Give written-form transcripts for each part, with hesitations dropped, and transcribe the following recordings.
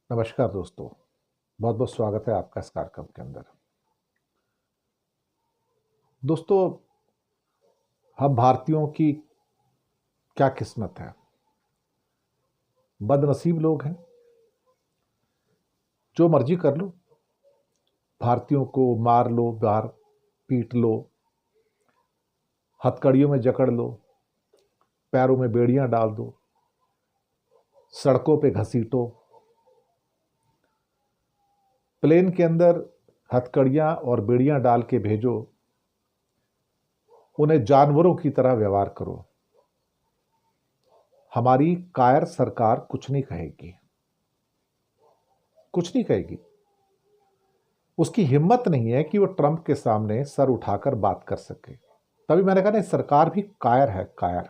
नमस्कार दोस्तों, बहुत बहुत स्वागत है आपका इस कार्यक्रम के अंदर। दोस्तों, हम भारतीयों की क्या किस्मत है। बदनसीब लोग हैं। जो मर्जी कर लो, भारतीयों को मार लो, बाहर पीट लो, हथकड़ियों में जकड़ लो, पैरों में बेड़ियां डाल दो, सड़कों पे घसीटो, प्लेन के अंदर हथकड़ियां और बेड़ियां डाल के भेजो, उन्हें जानवरों की तरह व्यवहार करो। हमारी कायर सरकार कुछ नहीं कहेगी, कुछ नहीं कहेगी। उसकी हिम्मत नहीं है कि वो ट्रंप के सामने सर उठाकर बात कर सके। तभी मैंने कहा ना, सरकार भी कायर है, कायर।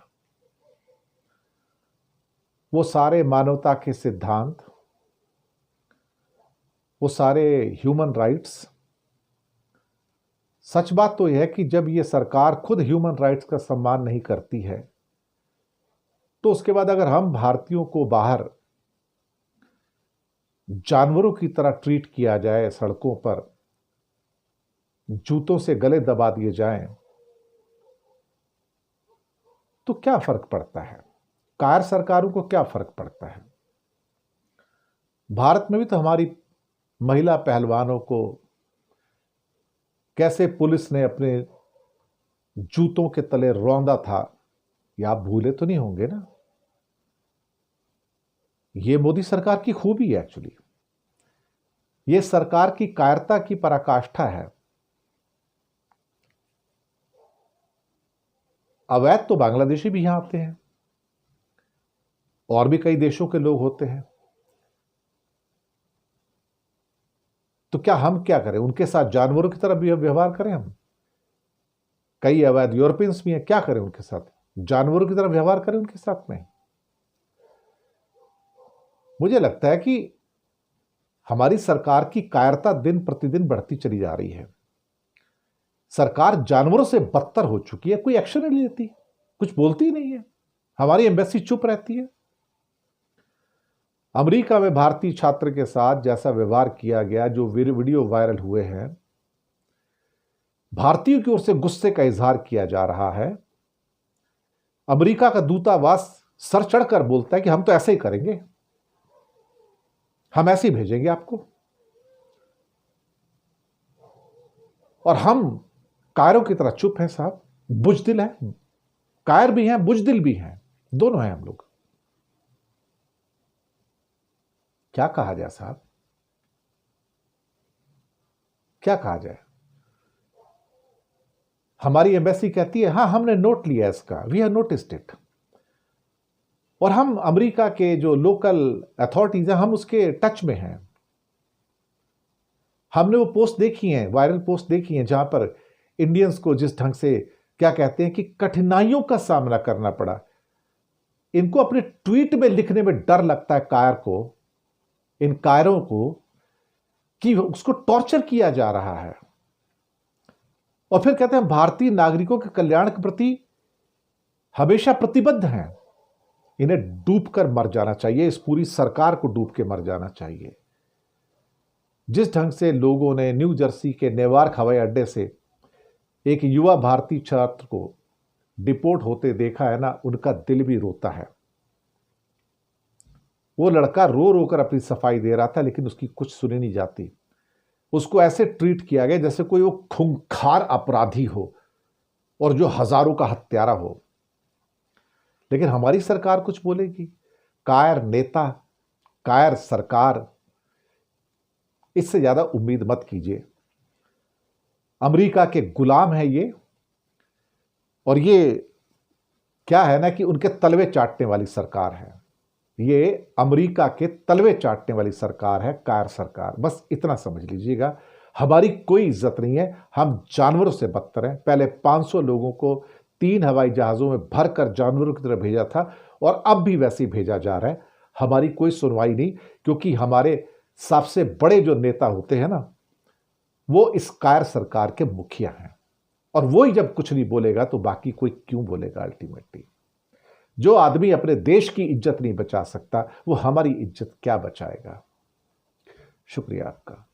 वो सारे मानवता के सिद्धांत, वो सारे ह्यूमन राइट्स। सच बात तो यह है कि जब ये सरकार खुद ह्यूमन राइट्स का सम्मान नहीं करती है, तो उसके बाद अगर हम भारतीयों को बाहर जानवरों की तरह ट्रीट किया जाए, सड़कों पर जूतों से गले दबा दिए जाएं, तो क्या फर्क पड़ता है? कायर सरकारों को क्या फर्क पड़ता है? भारत में भी तो हमारी महिला पहलवानों को कैसे पुलिस ने अपने जूतों के तले रौंदा था, ये आप भूले तो नहीं होंगे ना? ये मोदी सरकार की खूबी है। एक्चुअली ये सरकार की कायरता की पराकाष्ठा है। अवैध तो बांग्लादेशी भी यहां आते हैं, और भी कई देशों के लोग होते हैं। तो क्या हम क्या करें? उनके साथ जानवरों की तरह भी व्यवहार करें हम? कई अवैध यूरोपियंस भी हैं, क्या करें उनके साथ? जानवरों की तरह व्यवहार करें उनके साथ में? मुझे लगता है कि हमारी सरकार की कायरता दिन प्रतिदिन बढ़ती चली जा रही है। सरकार जानवरों से बदतर हो चुकी है। कोई एक्शन नहीं लेती, कुछ बोलती नहीं है। हमारी एम्बेसी चुप रहती है। अमेरिका में भारतीय छात्र के साथ जैसा व्यवहार किया गया, जो वीडियो वायरल हुए हैं, भारतीयों की ओर से गुस्से का इजहार किया जा रहा है। अमेरिका का दूतावास सर चढ़कर बोलता है कि हम तो ऐसे ही करेंगे, हम ऐसे ही भेजेंगे आपको। और हम कायरों की तरह चुप हैं साहब, बुजदिल हैं। कायर भी हैं, बुजदिल भी हैं, दोनों हैं हम लोग। क्या कहा जाए साहब, क्या कहा जाए? हमारी एम्बेसी कहती है हां, हमने नोट लिया इसका, वी हैव नोटिस्ड इट। और हम अमेरिका के जो लोकल अथॉरिटीज हैं, हम उसके टच में हैं। हमने वो पोस्ट देखी है, वायरल पोस्ट देखी है, जहां पर इंडियंस को जिस ढंग से क्या कहते हैं कि कठिनाइयों का सामना करना पड़ा। इनको अपने ट्वीट में लिखने में डर लगता है, कायर को, इन कायरों को, कि उसको टॉर्चर किया जा रहा है। और फिर कहते हैं भारतीय नागरिकों के कल्याण के प्रति हमेशा प्रतिबद्ध हैं। इन्हें डूब कर मर जाना चाहिए, इस पूरी सरकार को डूब के मर जाना चाहिए। जिस ढंग से लोगों ने न्यू जर्सी के नेवार्क हवाई अड्डे से एक युवा भारतीय छात्र को डिपोर्ट होते देखा है ना, उनका दिल भी रोता है। वो लड़का रो रो कर अपनी सफाई दे रहा था, लेकिन उसकी कुछ सुनी नहीं जाती। उसको ऐसे ट्रीट किया गया जैसे कोई वो खूंखार अपराधी हो और जो हजारों का हत्यारा हो। लेकिन हमारी सरकार कुछ बोलेगी? कायर नेता, कायर सरकार, इससे ज्यादा उम्मीद मत कीजिए। अमेरिका के गुलाम है ये, और ये क्या है ना कि उनके तलवे चाटने वाली सरकार है। ये अमेरिका के तलवे चाटने वाली सरकार है, कायर सरकार। बस इतना समझ लीजिएगा। हमारी कोई इज्जत नहीं है, हम जानवरों से बदतर हैं। पहले 500 लोगों को 3 हवाई जहाजों में भरकर जानवरों की तरह भेजा था, और अब भी वैसे ही भेजा जा रहा है। हमारी कोई सुनवाई नहीं, क्योंकि हमारे सबसे बड़े जो नेता होते हैं ना, वो इस कायर सरकार के मुखिया हैं। और वो ही जब कुछ नहीं बोलेगा तो बाकी कोई क्यों बोलेगा? अल्टीमेटली जो आदमी अपने देश की इज्जत नहीं बचा सकता, वो हमारी इज्जत क्या बचाएगा? शुक्रिया आपका।